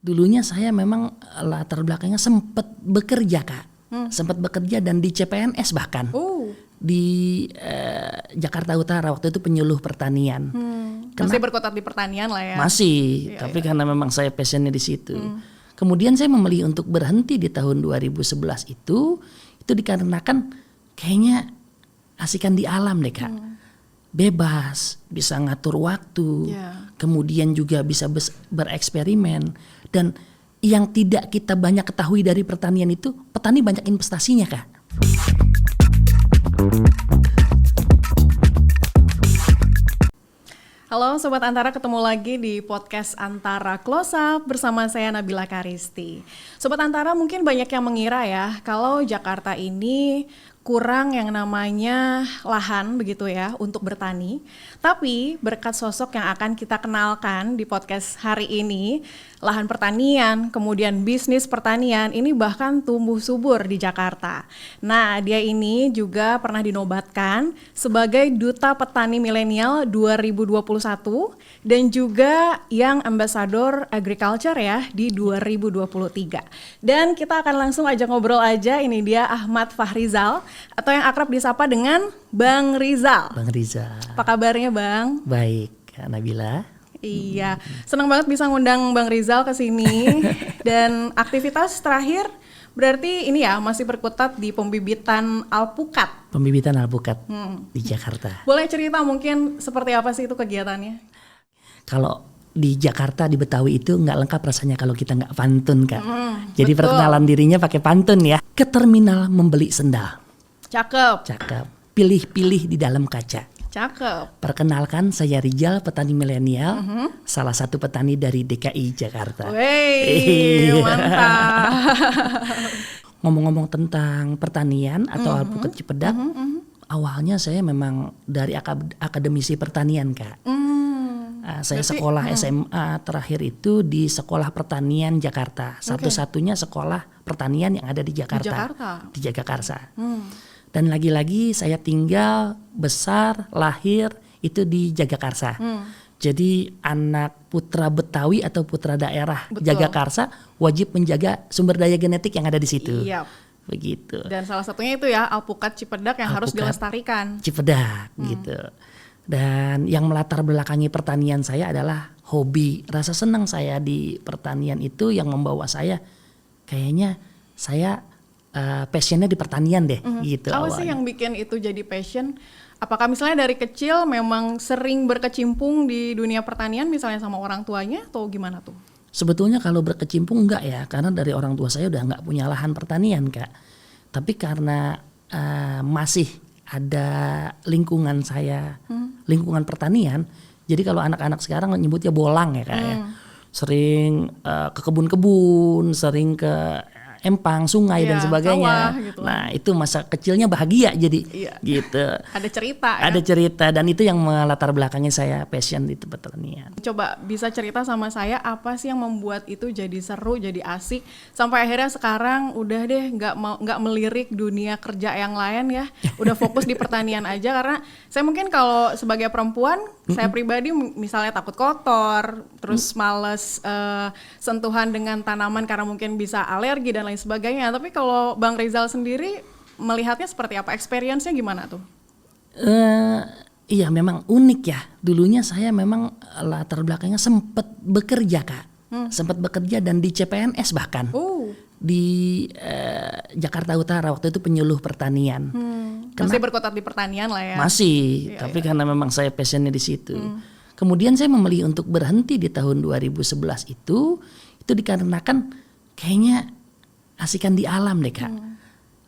Dulunya saya memang latar belakangnya sempat bekerja Kak. Sempat bekerja dan di CPNS bahkan. Di Jakarta Utara waktu itu penyuluh pertanian. Masih berkutat di pertanian lah ya. Masih, tapi karena memang saya passionnya di situ. Kemudian saya memilih untuk berhenti di tahun 2011 itu dikarenakan kayaknya asikan di alam deh Kak. Bebas, bisa ngatur waktu, kemudian juga bisa bereksperimen. Dan yang tidak kita banyak ketahui dari pertanian itu, petani banyak investasinya Kak. Halo Sobat Antara, ketemu lagi di podcast Antara Close Up bersama saya Nabila Karisti. Sobat Antara, mungkin banyak yang mengira ya kalau Jakarta ini kurang yang namanya lahan begitu ya untuk bertani. Tapi berkat sosok yang akan kita kenalkan di podcast hari ini, lahan pertanian, kemudian bisnis pertanian ini bahkan tumbuh subur di Jakarta. Nah, dia ini juga pernah dinobatkan sebagai Duta Petani Milenial 2021 dan juga Young Ambassador Agriculture ya di 2023. Dan kita akan langsung aja ngobrol aja, ini dia Ahmad Fahrizal atau yang akrab disapa dengan Bang Rizal. Bang Rizal. Apa kabarnya Bang? Baik, Kak Nabila. Iya, senang banget bisa ngundang Bang Rizal ke sini. Dan aktivitas terakhir berarti ini ya masih berkutat di pembibitan alpukat. Pembibitan alpukat di Jakarta. Boleh cerita mungkin seperti apa sih itu kegiatannya? Kalau di Jakarta, di Betawi itu nggak lengkap rasanya kalau kita nggak pantun Kak. Jadi betul. perkenalan dirinya pakai pantun ya. Ke terminal membeli sendal. Cakep. Cakep. Pilih-pilih di dalam kaca. Cakep. Perkenalkan, saya Rizal, petani milenial, salah satu petani dari DKI Jakarta. Wey, mantap. Ngomong-ngomong tentang pertanian atau alpukat Cipedak, awalnya saya memang dari akademisi pertanian Kak. Saya sekolah SMA terakhir itu di Sekolah Pertanian Jakarta, satu-satunya sekolah pertanian yang ada di Jakarta, di Jagakarsa. Dan lagi-lagi saya tinggal, besar, lahir itu di Jagakarsa. Jadi anak putra Betawi atau putra daerah Jagakarsa wajib menjaga sumber daya genetik yang ada di situ. Iya. Begitu. Dan salah satunya itu ya alpukat Cipedak yang harus dilestarikan. Cipedak gitu. Dan yang melatar belakangi pertanian saya adalah hobi. Rasa senang saya di pertanian itu yang membawa saya kayaknya saya passionnya di pertanian deh gitu. Apa sih yang bikin itu jadi passion? Apakah misalnya dari kecil memang sering berkecimpung di dunia pertanian misalnya sama orang tuanya atau gimana tuh? Sebetulnya kalau berkecimpung enggak ya, karena dari orang tua saya udah enggak punya lahan pertanian Kak. Tapi karena masih ada lingkungan saya, lingkungan pertanian, jadi kalau anak-anak sekarang nyebutnya bolang ya Kak ya. Sering ke kebun-kebun, sering ke empang, sungai dan sebagainya. Sawah, gitu. Nah itu masa kecilnya bahagia jadi gitu. Ada cerita ya? Ada cerita dan itu yang melatar belakangnya saya passion di pertanian. Coba bisa cerita sama saya apa sih yang membuat itu jadi seru, jadi asik sampai akhirnya sekarang udah deh nggak melirik dunia kerja yang lain ya, udah fokus di pertanian aja. Karena saya mungkin kalau sebagai perempuan, saya pribadi misalnya takut kotor, terus males sentuhan dengan tanaman karena mungkin bisa alergi dan lain sebagainya. Tapi kalau Bang Rizal sendiri melihatnya seperti apa? Experience-nya gimana tuh? Iya memang unik ya. Dulunya saya memang latar belakangnya sempat bekerja Kak. Sempat bekerja dan di CPNS bahkan. Di Jakarta Utara waktu itu penyuluh pertanian. Masih berkutat di pertanian lah ya. Masih, tapi karena memang saya passionnya di situ. Kemudian saya memilih untuk berhenti di tahun 2011 itu dikarenakan kayaknya asikan di alam deh Kak.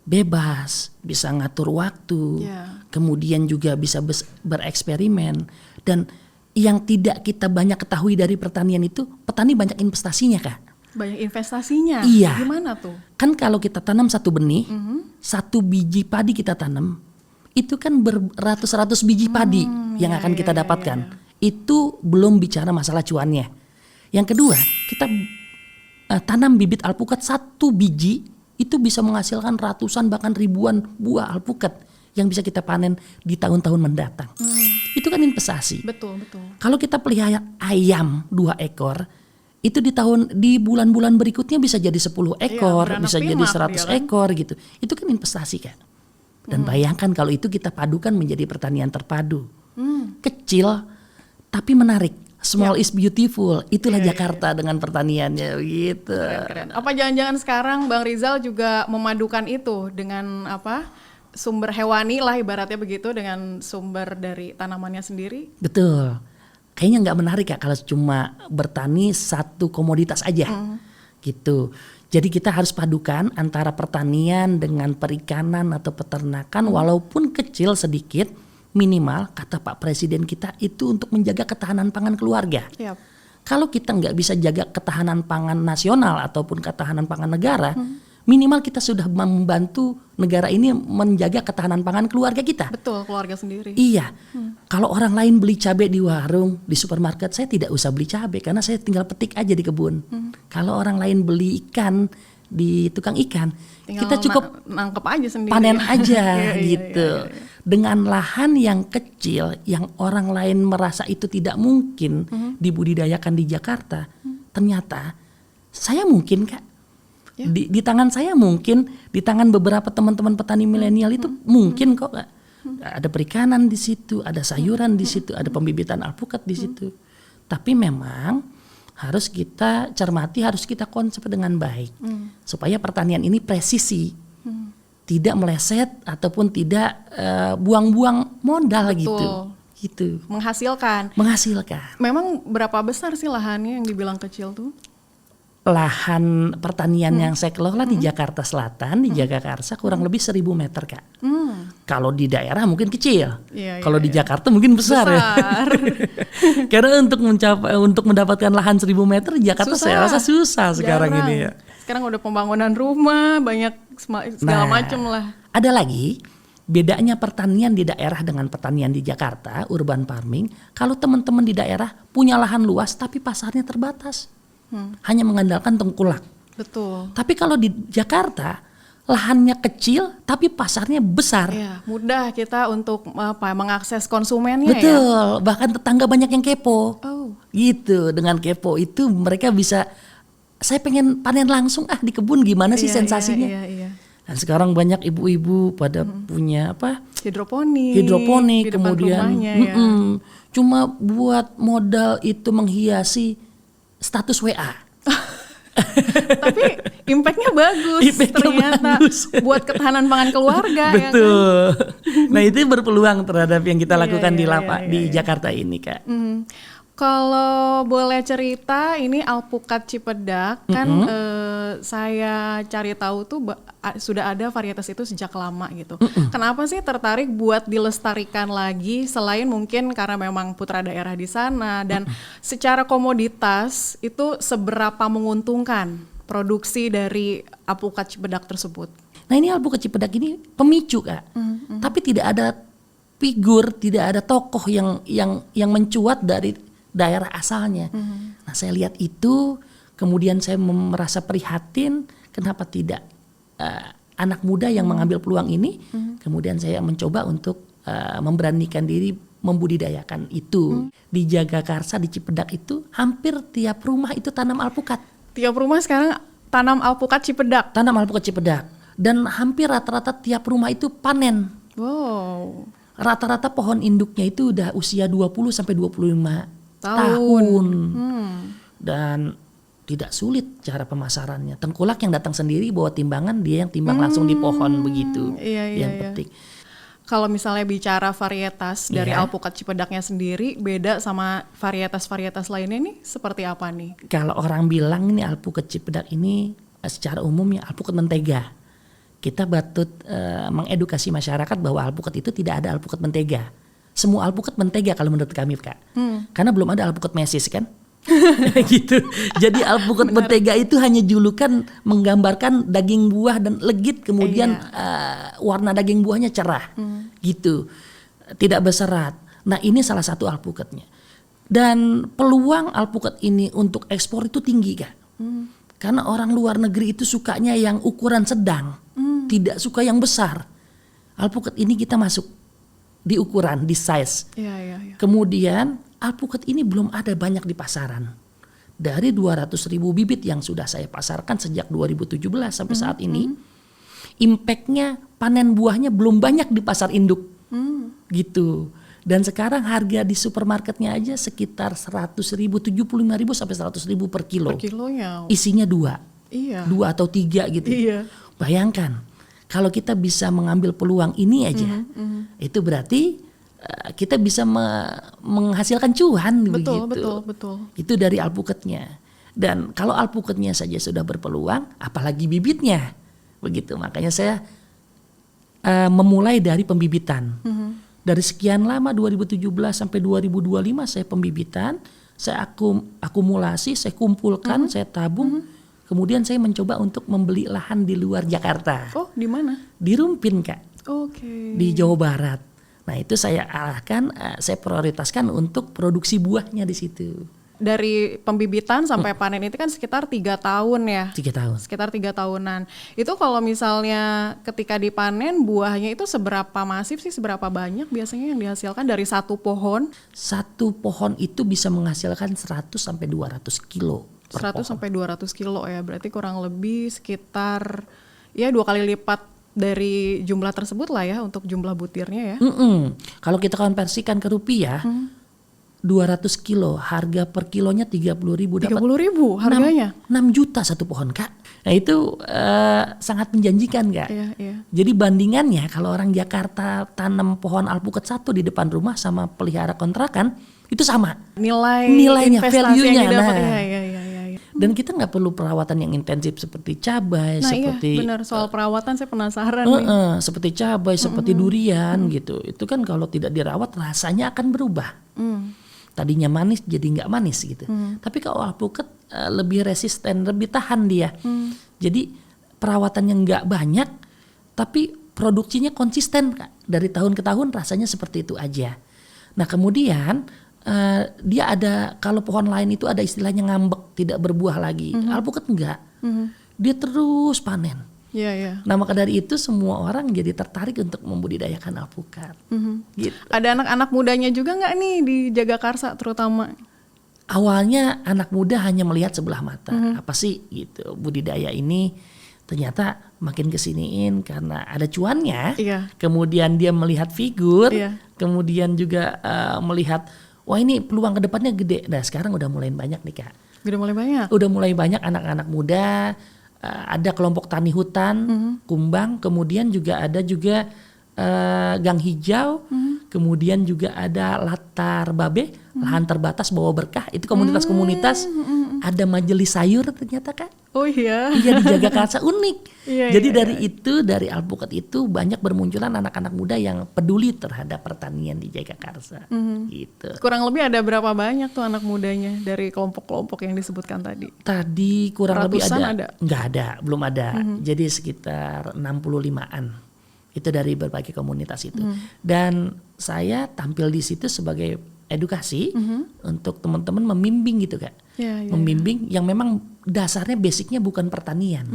Bebas, bisa ngatur waktu, kemudian juga bisa bereksperimen. Dan yang tidak kita banyak ketahui dari pertanian itu, petani banyak investasinya Kak. Banyak investasinya? Iya. Gimana tuh? Kan kalau kita tanam satu benih, satu biji padi kita tanam, itu kan beratus-ratus biji padi yang akan kita dapatkan. Itu belum bicara masalah cuannya. Yang kedua, kita tanam bibit alpukat satu biji itu bisa menghasilkan ratusan bahkan ribuan buah alpukat yang bisa kita panen di tahun-tahun mendatang. Itu kan investasi. Betul. Kalau kita pelihara ayam 2 ekor itu di bulan-bulan berikutnya bisa jadi 10 ekor, beranak bisa jadi pinak 100 dia kan. ekor gitu. Itu kan investasi kan. Dan bayangkan kalau itu kita padukan menjadi pertanian terpadu. Kecil tapi menarik. Small is beautiful. Itulah Jakarta dengan pertaniannya gitu. Keren. Apa jangan-jangan sekarang Bang Rizal juga memadukan itu dengan sumber hewani lah ibaratnya begitu, dengan sumber dari tanamannya sendiri? Betul. Kayaknya nggak menarik ya kalau cuma bertani satu komoditas aja gitu. Jadi kita harus padukan antara pertanian dengan perikanan atau peternakan, walaupun kecil sedikit, minimal kata Pak Presiden kita itu untuk menjaga ketahanan pangan keluarga. Yap. Kalau kita nggak bisa jaga ketahanan pangan nasional ataupun ketahanan pangan negara, minimal kita sudah membantu negara ini menjaga ketahanan pangan keluarga kita. Betul, keluarga sendiri. Iya. Kalau orang lain beli cabai di warung, di supermarket, saya tidak usah beli cabai karena saya tinggal petik aja di kebun. Kalau orang lain beli ikan di tukang ikan, Tinggal kita cukup nangkep aja sendiri. panen aja Iya, gitu. Dengan lahan yang kecil yang orang lain merasa itu tidak mungkin dibudidayakan di Jakarta, ternyata saya mungkin Kak. Di tangan saya mungkin, di tangan beberapa teman-teman petani milenial itu mungkin kok Kak. Ada perikanan di situ, ada sayuran di situ, ada pembibitan alpukat di situ. Tapi memang harus kita cermati, harus kita konsep dengan baik supaya pertanian ini presisi, tidak meleset ataupun tidak buang-buang modal. Betul. gitu. Menghasilkan. Memang berapa besar sih lahannya yang dibilang kecil tuh? Lahan pertanian yang saya kelola di Jakarta Selatan, di Jagakarsa kurang lebih 1.000 meter Kak. Kalau di daerah mungkin kecil, kalau di Jakarta mungkin besar. Ya. Karena untuk mendapatkan lahan 1.000 meter di Jakarta saya rasa susah sekarang ini ya. Sekarang udah pembangunan rumah, banyak segala macam lah. Ada lagi bedanya pertanian di daerah dengan pertanian di Jakarta, urban farming. Kalau teman-teman di daerah punya lahan luas tapi pasarnya terbatas. Hanya mengandalkan tengkulak. Betul. Tapi kalau di Jakarta lahannya kecil tapi pasarnya besar. Iya, mudah kita untuk mengakses konsumennya. Betul, bahkan tetangga banyak yang kepo. Oh. Gitu, dengan kepo itu mereka bisa, saya pengen panen langsung di kebun, gimana sih sensasinya? Iya. Dan sekarang banyak ibu-ibu pada punya hidroponik di depan kemudian rumahnya, cuma buat modal itu menghiasi status WA. Tapi impactnya bagus. Ternyata buat ketahanan pangan keluarga. Betul. Ya kan? Nah itu berpeluang terhadap yang kita lakukan di Jakarta ini Kak. Kalau boleh cerita, ini alpukat Cipedak kan saya cari tahu tuh sudah ada varietas itu sejak lama gitu. Kenapa sih tertarik buat dilestarikan lagi selain mungkin karena memang putra daerah di sana, dan secara komoditas itu seberapa menguntungkan produksi dari alpukat Cipedak tersebut? Nah ini alpukat Cipedak ini pemicu Kak, tapi tidak ada figur, tidak ada tokoh yang mencuat dari daerah asalnya. Nah saya lihat itu, kemudian saya merasa prihatin, kenapa tidak anak muda yang mengambil peluang ini. Kemudian saya mencoba untuk memberanikan diri membudidayakan itu. Di Jagakarsa, di Cipedak itu hampir tiap rumah itu tanam alpukat. Tiap rumah sekarang tanam alpukat Cipedak? Tanam alpukat Cipedak. Dan hampir rata-rata tiap rumah itu panen. Wow. Rata-rata pohon induknya itu udah usia 20 sampai 25 tahun. Dan tidak sulit cara pemasarannya. Tengkulak yang datang sendiri bawa timbangan, dia yang timbang langsung di pohon begitu. Yang petik. Kalau misalnya bicara varietas dari alpukat Cipedaknya sendiri, beda sama varietas-varietas lainnya nih seperti apa nih? Kalau orang bilang ini alpukat Cipedak ini secara umumnya alpukat mentega. Kita patut mengedukasi masyarakat bahwa alpukat itu tidak ada alpukat mentega. Semua alpukat mentega kalau menurut kami Kak. Karena belum ada alpukat mesis kan. Gitu. Jadi alpukat mentega itu hanya julukan menggambarkan daging buah dan legit, kemudian warna daging buahnya cerah. Gitu. Tidak berserat. Nah ini salah satu alpukatnya. Dan peluang alpukat ini untuk ekspor itu tinggi Kak. Karena orang luar negeri itu sukanya yang ukuran sedang. Tidak suka yang besar. Alpukat ini kita masuk di ukuran, di size. Kemudian alpukat ini belum ada banyak di pasaran. dari 200.000 bibit yang sudah saya pasarkan sejak 2017 sampai saat ini, impactnya panen buahnya belum banyak di pasar induk, gitu. Dan sekarang harga di supermarketnya aja sekitar 100.000, 75.000 sampai 100.000 per kilo. Per kilonya. Isinya 2, Iya. 2 atau 3 gitu. Iya. Bayangkan kalau kita bisa mengambil peluang ini aja, itu berarti kita bisa menghasilkan cuan Betul, begitu. betul. Itu dari alpukatnya. Dan kalau alpukatnya saja sudah berpeluang, apalagi bibitnya, begitu. Makanya saya memulai dari pembibitan. Dari sekian lama 2017 sampai 2025 saya pembibitan, saya akumulasi, saya kumpulkan, saya tabung. Kemudian saya mencoba untuk membeli lahan di luar Jakarta. Oh, di mana? Di Rumpin, Kak. Oke. Di Jawa Barat. Nah, itu saya arahkan, saya prioritaskan untuk produksi buahnya di situ. Dari pembibitan sampai panen itu kan sekitar 3 tahun ya. 3 tahun. Sekitar 3 tahunan. Itu kalau misalnya ketika dipanen buahnya itu seberapa masif sih, seberapa banyak biasanya yang dihasilkan dari satu pohon? Satu pohon itu bisa menghasilkan 100 sampai 200 kilo. 100 sampai 200 kilo ya. Berarti kurang lebih sekitar ya 2 kali lipat dari jumlah tersebut lah ya untuk jumlah butirnya ya. Kalau kita konversikan ke rupiah, 200 kilo, harga per kilonya 30.000. 30.000 harganya? 6 juta satu pohon, Kak. Nah itu sangat menjanjikan, Kak. Iya. Jadi bandingannya kalau orang Jakarta tanam pohon alpukat 1 di depan rumah sama pelihara kontrakan, itu sama. Nilainya, value-nya. Iya. Dan kita nggak perlu perawatan yang intensif seperti cabai, seperti benar, soal perawatan saya penasaran nih. seperti cabai, seperti durian gitu. Itu kan kalau tidak dirawat rasanya akan berubah. Tadinya manis jadi nggak manis gitu. Tapi kalau alpukat lebih resisten, lebih tahan dia. Jadi perawatannya nggak banyak, tapi produksinya konsisten, Kak. Dari tahun ke tahun rasanya seperti itu aja. Nah kemudian dia ada, kalau pohon lain itu ada istilahnya ngambek, tidak berbuah lagi. Alpukat enggak, dia terus panen. Iya. Nah maka dari itu semua orang jadi tertarik untuk membudidayakan alpukat. Gitu. Ada anak-anak mudanya juga nggak nih di Jagakarsa terutama? Awalnya anak muda hanya melihat sebelah mata, apa sih gitu budidaya ini. Ternyata makin kesiniin karena ada cuannya. Iya. Kemudian dia melihat figur, Iya. kemudian juga melihat wah ini peluang kedepannya gede. Nah sekarang udah mulai banyak nih, Kak. Udah mulai banyak? Udah mulai banyak anak-anak muda, ada kelompok tani hutan, kumbang, kemudian juga ada gang hijau, kemudian juga ada latar babe, lahan terbatas bawa berkah, itu komunitas-komunitas, ada majelis sayur ternyata, Kak. Oh iya. Iya, di Jagakarsa unik. Iya, Jadi iya, dari alpukat itu banyak bermunculan anak-anak muda yang peduli terhadap pertanian di Jagakarsa. Gitu. Kurang lebih ada berapa banyak tuh anak mudanya dari kelompok-kelompok yang disebutkan tadi? Tadi kurang lebih Ratusan ada? Enggak ada, belum ada. Jadi sekitar 65-an. Itu dari berbagai komunitas itu. Dan saya tampil di situ sebagai edukasi untuk teman-teman membimbing gitu, Kak. Iya. Membimbing yang memang dasarnya basicnya bukan pertanian.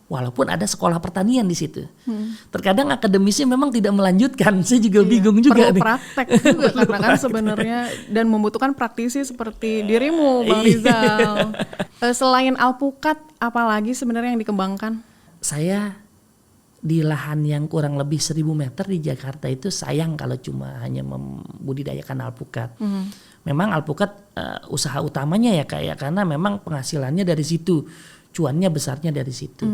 Walaupun ada sekolah pertanian di situ. Terkadang akademisi memang tidak melanjutkan. Saya juga bingung juga perlu nih. praktek juga karena kan sebenarnya dan membutuhkan praktisi seperti dirimu, Bang Rizal. Selain alpukat, apalagi sebenarnya yang dikembangkan? Saya di lahan yang kurang lebih 1.000 meter di Jakarta itu sayang kalau cuma hanya membudidayakan alpukat. Memang alpukat usaha utamanya ya, Kak, ya, karena memang penghasilannya dari situ, cuannya besarnya dari situ.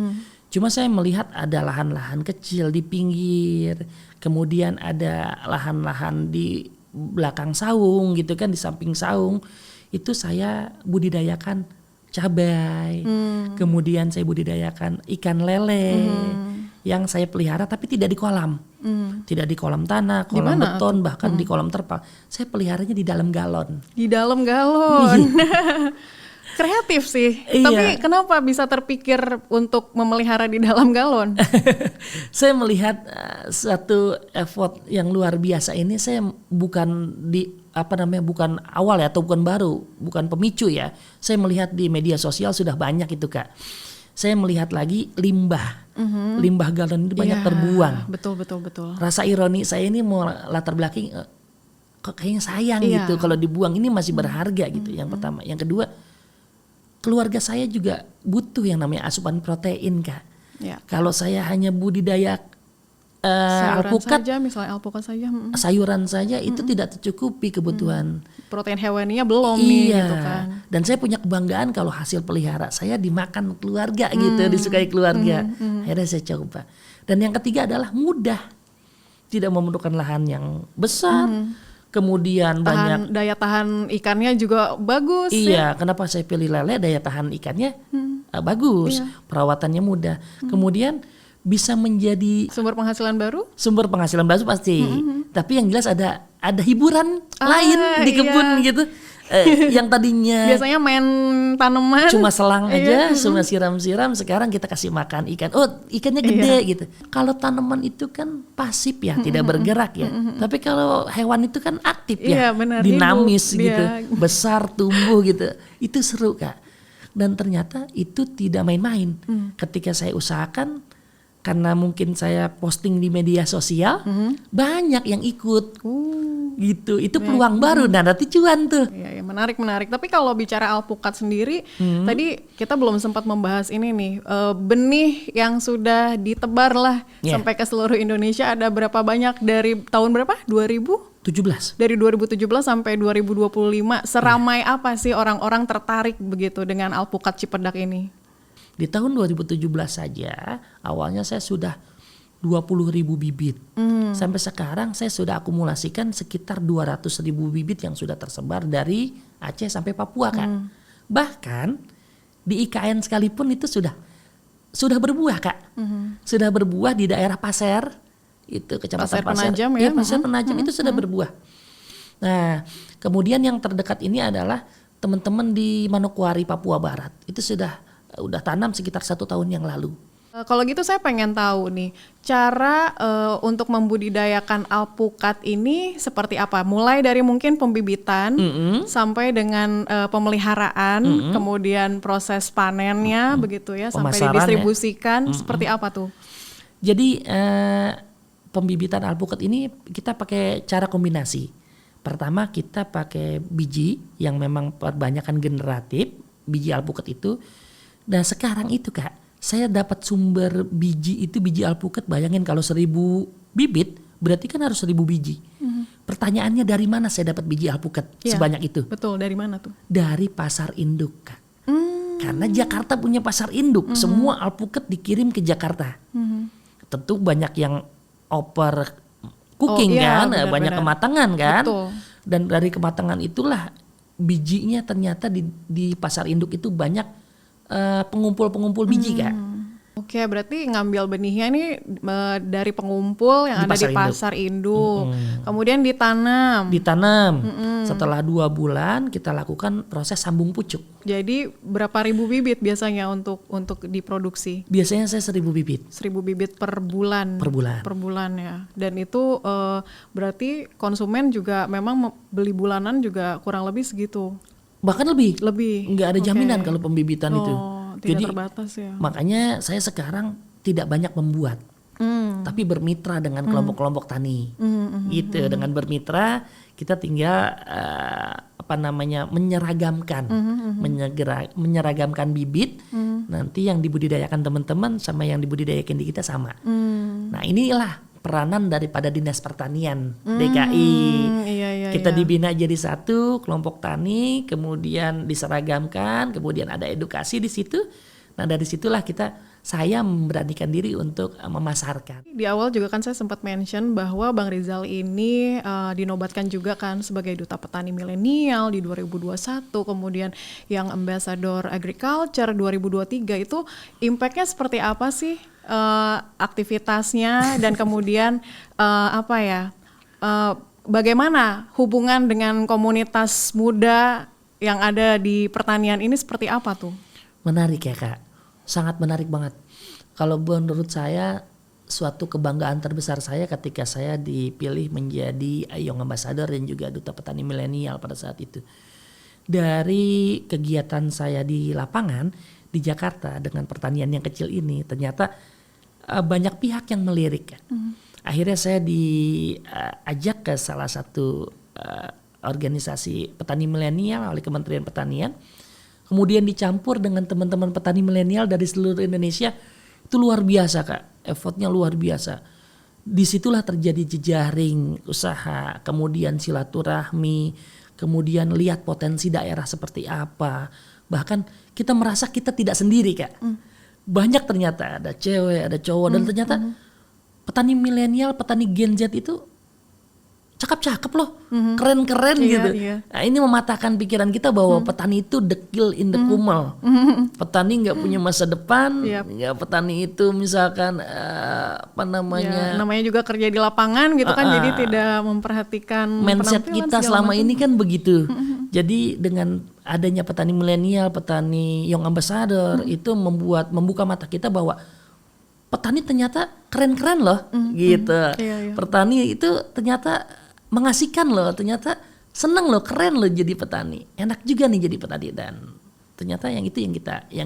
Cuma saya melihat ada lahan-lahan kecil di pinggir, kemudian ada lahan-lahan di belakang saung gitu kan, di samping saung itu saya budidayakan cabai, kemudian saya budidayakan ikan lele. Yang saya pelihara tapi tidak di kolam, tidak di kolam tanah, kolam beton, bahkan di kolam terpal. Saya peliharanya di dalam galon. Di dalam galon. Kreatif sih. Iya. Tapi kenapa bisa terpikir untuk memelihara di dalam galon? Saya melihat satu effort yang luar biasa ini. Saya bukan bukan awal ya, atau bukan baru, bukan pemicu ya. Saya melihat di media sosial sudah banyak itu, Kak. Saya melihat lagi limbah galon itu banyak terbuang. Betul. Rasa ironi saya ini mau latar belakang kok kayaknya sayang gitu kalau dibuang, ini masih berharga gitu. Yang pertama, yang kedua keluarga saya juga butuh yang namanya asupan protein, Kak. Ya. Kalau saya hanya budidaya Sayuran alpukat, saja, misalnya alpukat saja. sayuran saja itu tidak tercukupi kebutuhan. Protein hewaninya belum nih Iya. gitu kan. Dan saya punya kebanggaan kalau hasil pelihara saya dimakan keluarga gitu, disukai keluarga. Akhirnya saya coba. Dan yang ketiga adalah mudah. Tidak memerlukan lahan yang besar. Kemudian banyak Daya tahan ikannya juga bagus. iya, kenapa saya pilih lele? Daya tahan ikannya bagus, perawatannya mudah. Kemudian bisa menjadi Sumber penghasilan baru? sumber penghasilan baru pasti. Tapi yang jelas ada hiburan lain di kebun gitu. Yang tadinya Biasanya main tanaman. cuma selang aja, cuma siram-siram, sekarang kita kasih makan ikan. Oh, ikannya gede gitu. Kalau tanaman itu kan pasif ya, tidak bergerak ya. Tapi kalau hewan itu kan aktif Iya, ya, benar, dinamis hidup gitu, dia. besar tumbuh gitu. Itu seru, Kak. Dan ternyata itu tidak main-main. Ketika saya usahakan, karena mungkin saya posting di media sosial, banyak yang ikut. Gitu, itu peluang baru. Nah, nanti cuan tuh. Iya, menarik. Tapi kalau bicara alpukat sendiri, tadi kita belum sempat membahas ini nih, benih yang sudah ditebar lah sampai ke seluruh Indonesia ada berapa banyak dari tahun berapa? 2000? 17. Dari 2017 sampai 2025, seramai apa sih orang-orang tertarik begitu dengan alpukat Cipedak ini? Di tahun 2017 saja, awalnya saya sudah 20.000 bibit. Sampai sekarang saya sudah akumulasikan sekitar 200.000 bibit yang sudah tersebar dari Aceh sampai Papua, Kak. Bahkan di IKN sekalipun itu sudah berbuah, Kak. Sudah berbuah di daerah Pasir, itu Kecamatan Pasir Penajam ya? Pasir Penajam itu sudah berbuah. Nah, kemudian yang terdekat ini adalah teman-teman di Manokwari, Papua Barat. Itu udah tanam sekitar 1 tahun yang lalu. Kalau gitu saya pengen tahu nih, cara untuk membudidayakan alpukat ini seperti apa? Mulai dari mungkin pembibitan sampai dengan pemeliharaan, kemudian proses panennya begitu ya, sampai Pemasaran didistribusikan, seperti apa tuh? Jadi pembibitan alpukat ini kita pakai cara kombinasi. Pertama kita pakai biji yang memang perbanyakan generatif, biji alpukat itu. Dan sekarang itu, Kak, saya dapat sumber biji itu, biji alpukat, bayangin kalau 1.000 bibit berarti kan harus 1.000 biji. Pertanyaannya dari mana saya dapat biji alpukat sebanyak itu? Betul, dari mana tuh? Dari pasar induk, Kak. Karena Jakarta punya pasar induk, semua alpukat dikirim ke Jakarta. Tentu banyak yang over cooking kan, banyak kematangan kan. Betul. Dan dari kematangan itulah bijinya ternyata di pasar induk itu banyak pengumpul-pengumpul biji, Kak. Oke, berarti ngambil benihnya ini dari pengumpul yang ada di pasar induk. Kemudian ditanam. Setelah 2 bulan kita lakukan proses sambung pucuk. Jadi berapa ribu bibit biasanya untuk diproduksi? Biasanya saya 1.000 bibit. 1.000 bibit per bulan. Per bulan ya. Dan itu berarti konsumen juga memang beli bulanan juga kurang lebih segitu. Bahkan lebih. Nggak ada jaminan kalau pembibitan itu. Tidak Jadi terbatas ya. makanya saya sekarang tidak banyak membuat, tapi bermitra dengan kelompok-kelompok tani. Gitu. Dengan bermitra kita tinggal menyeragamkan bibit. Nanti yang dibudidayakan teman-teman sama yang dibudidayakan di kita sama. Nah, inilah peranan daripada Dinas Pertanian DKI. Kita dibina jadi satu kelompok tani, kemudian diseragamkan, kemudian ada edukasi di situ. Nah, dari situlah saya memberanikan diri untuk memasarkan. Di awal juga kan saya sempat mention bahwa Bang Rizal ini dinobatkan juga kan sebagai Duta Petani Milenial di 2021, kemudian yang Ambassador Agriculture 2023. Itu impact-nya seperti apa sih aktivitasnya dan kemudian bagaimana hubungan dengan komunitas muda yang ada di pertanian ini seperti apa tuh? Menarik ya, Kak. Sangat menarik banget. Kalau menurut saya suatu kebanggaan terbesar saya ketika saya dipilih menjadi Young Ambassador dan juga Duta Petani Milenial pada saat itu. Dari kegiatan saya di lapangan di Jakarta dengan pertanian yang kecil ini, ternyata banyak pihak yang melirik. Akhirnya saya diajak ke salah satu organisasi petani milenial oleh Kementerian Pertanian. kemudian dicampur dengan teman-teman petani milenial dari seluruh Indonesia, itu luar biasa Kak, effortnya luar biasa. Disitulah terjadi jejaring usaha, kemudian silaturahmi, kemudian lihat potensi daerah seperti apa. Bahkan kita merasa kita tidak sendiri Kak. Banyak ternyata ada cewek, ada cowok, dan ternyata petani milenial, petani Gen Z itu cakep-cakep loh, keren-keren gitu. Iya. Nah, ini mematahkan pikiran kita bahwa petani itu dekil in the kumel. Petani nggak punya masa depan, nggak petani itu misalkan namanya juga kerja di lapangan gitu kan, jadi tidak memperhatikan mindset kita selama ini kan begitu. Jadi dengan adanya petani milenial, petani young ambassador itu membuka mata kita bahwa petani ternyata keren-keren loh, gitu. Petani itu ternyata mengasihkan loh, ternyata seneng loh, keren loh jadi petani, enak juga nih jadi petani, dan ternyata yang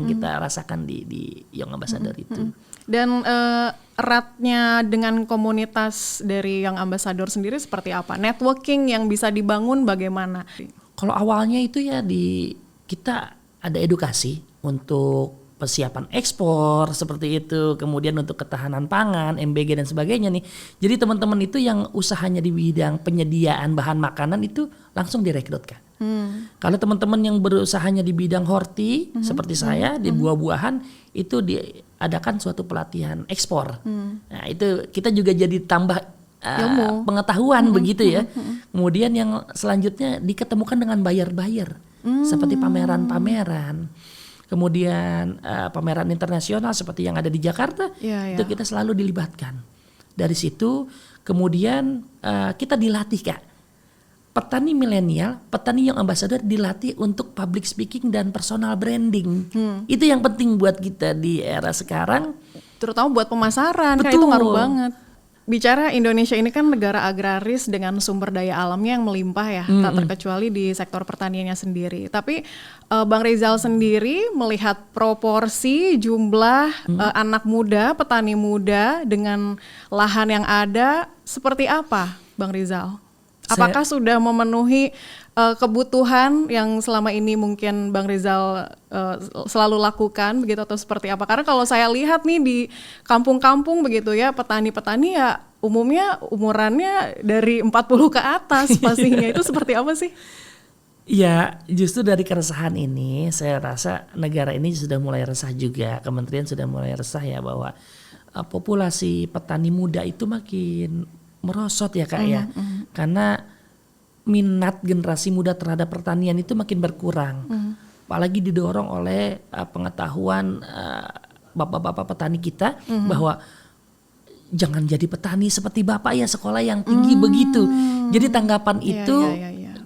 kita rasakan di Young Ambassador itu. Dan eratnya dengan komunitas dari Young Ambassador sendiri seperti apa? Networking yang bisa dibangun bagaimana? Kalau awalnya itu ya kita ada edukasi untuk persiapan ekspor seperti itu, kemudian untuk ketahanan pangan, MBG dan sebagainya nih. Jadi teman-teman itu yang usahanya di bidang penyediaan bahan makanan itu langsung direkrut Kak. Kalau teman-teman yang berusahanya di bidang horti seperti saya di buah-buahan itu diadakan suatu pelatihan ekspor. Nah itu kita juga jadi tambah pengetahuan begitu ya. Kemudian yang selanjutnya diketemukan dengan buyer-buyer seperti pameran-pameran. Kemudian pameran internasional seperti yang ada di Jakarta, itu kita selalu dilibatkan. Dari situ kemudian kita dilatih Kak. Petani milenial, petani Young Ambassador dilatih untuk public speaking dan personal branding. Itu yang penting buat kita di era sekarang. Terutama buat pemasaran, kan itu ngaruh banget. Bicara Indonesia ini kan negara agraris dengan sumber daya alamnya yang melimpah ya, tak terkecuali di sektor pertaniannya sendiri. Tapi Bang Rizal sendiri melihat proporsi jumlah anak muda, petani muda dengan lahan yang ada seperti apa Bang Rizal? Apakah sudah memenuhi kebutuhan yang selama ini mungkin Bang Rizal selalu lakukan begitu atau seperti apa? Karena kalau saya lihat nih di kampung-kampung begitu ya, petani-petani ya umumnya umurannya dari 40 ke atas pastinya. Itu seperti apa sih? Ya justru dari keresahan ini saya rasa negara ini sudah mulai resah juga, kementerian sudah mulai resah ya bahwa populasi petani muda itu makin merosot ya Kak ya. Karena minat generasi muda terhadap pertanian itu makin berkurang. Apalagi didorong oleh pengetahuan bapak-bapak petani kita bahwa jangan jadi petani seperti bapak ya, sekolah yang tinggi begitu. Jadi tanggapan itu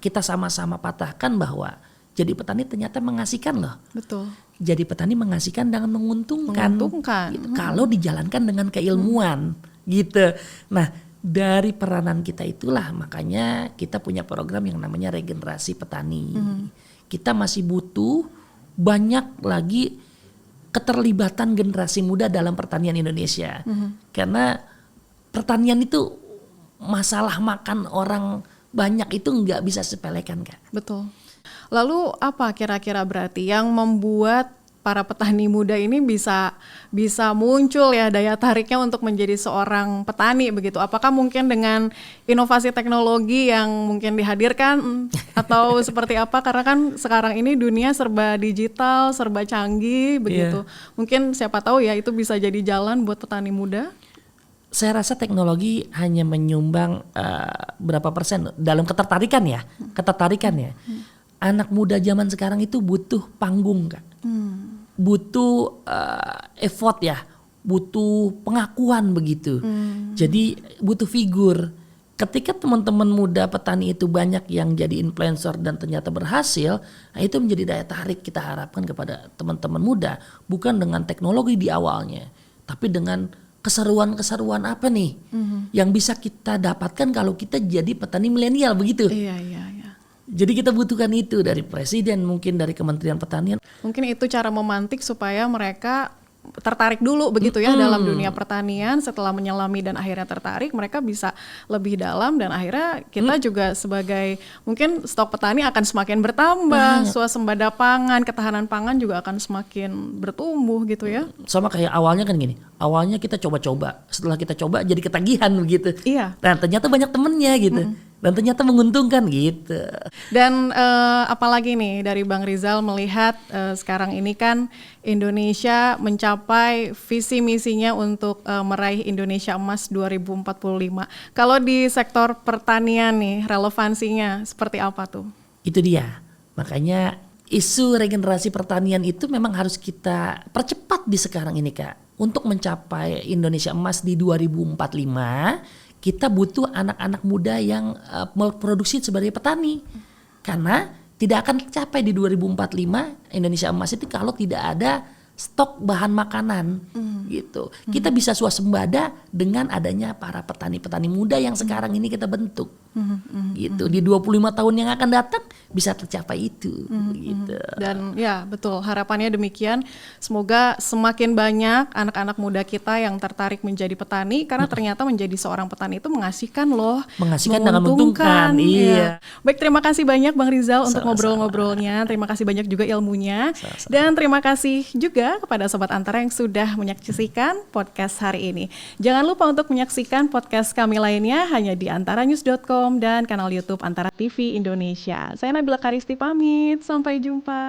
kita sama-sama patahkan bahwa jadi petani ternyata mengasihkan loh. Betul. Jadi petani mengasihkan dan menguntungkan. Gitu. Kalau dijalankan dengan keilmuan gitu. Nah dari peranan kita itulah makanya kita punya program yang namanya regenerasi petani. Kita masih butuh banyak lagi keterlibatan generasi muda dalam pertanian Indonesia. Karena pertanian itu masalah makan orang banyak itu nggak bisa sepelekan Kak. Betul. Lalu apa kira-kira berarti yang membuat para petani muda ini bisa muncul ya daya tariknya untuk menjadi seorang petani begitu? Apakah mungkin dengan inovasi teknologi yang mungkin dihadirkan atau seperti apa? Karena kan sekarang ini dunia serba digital, serba canggih begitu. Mungkin siapa tahu ya itu bisa jadi jalan buat petani muda. Saya rasa teknologi hanya menyumbang berapa persen dalam ketertarikan ya. Anak muda zaman sekarang itu butuh panggung Kak. Butuh effort ya, butuh pengakuan begitu. Jadi butuh figur. Ketika teman-teman muda petani itu banyak yang jadi influencer dan ternyata berhasil, nah itu menjadi daya tarik kita harapkan kepada teman-teman muda. Bukan dengan teknologi di awalnya, tapi dengan keseruan-keseruan apa nih yang bisa kita dapatkan kalau kita jadi petani milenial begitu. Iya. Jadi kita butuhkan itu dari presiden, mungkin dari Kementerian Pertanian. Mungkin itu cara memantik supaya mereka tertarik dulu begitu ya dalam dunia pertanian. Setelah menyelami dan akhirnya tertarik, mereka bisa lebih dalam dan akhirnya kita juga sebagai mungkin stok petani akan semakin bertambah, swasembada pangan, ketahanan pangan juga akan semakin bertumbuh gitu ya. Sama kayak awalnya kan gini, awalnya kita coba-coba, setelah kita coba jadi ketagihan begitu. Iya. Dan ternyata banyak temennya gitu. Dan ternyata menguntungkan gitu. Dan apalagi nih dari Bang Rizal melihat sekarang ini kan Indonesia mencapai visi misinya untuk meraih Indonesia Emas 2045. Kalau di sektor pertanian nih relevansinya seperti apa tuh? Itu dia. Makanya isu regenerasi pertanian itu memang harus kita percepat di sekarang ini Kak. Untuk mencapai Indonesia Emas di 2045, kita butuh anak-anak muda yang produksi sebagai petani. Karena tidak akan tercapai di 2045 Indonesia Emas itu kalau tidak ada stok bahan makanan gitu. Kita bisa swasembada dengan adanya para petani-petani muda yang sekarang ini kita bentuk. Gitu. Di 25 tahun yang akan datang bisa tercapai itu gitu. Dan ya betul, harapannya demikian. Semoga semakin banyak anak-anak muda kita yang tertarik menjadi petani karena ternyata menjadi seorang petani itu mengasihkan loh. Mengasihkan dan menguntungkan. Iya. Baik, terima kasih banyak Bang Rizal untuk ngobrol-ngobrolnya. Terima kasih banyak juga ilmunya. Dan terima kasih juga kepada Sobat Antara yang sudah menyaksikan podcast hari ini. Jangan lupa untuk menyaksikan podcast kami lainnya hanya di antaranews.com dan kanal YouTube Antara TV Indonesia. Saya Nabila Karisti pamit, sampai jumpa.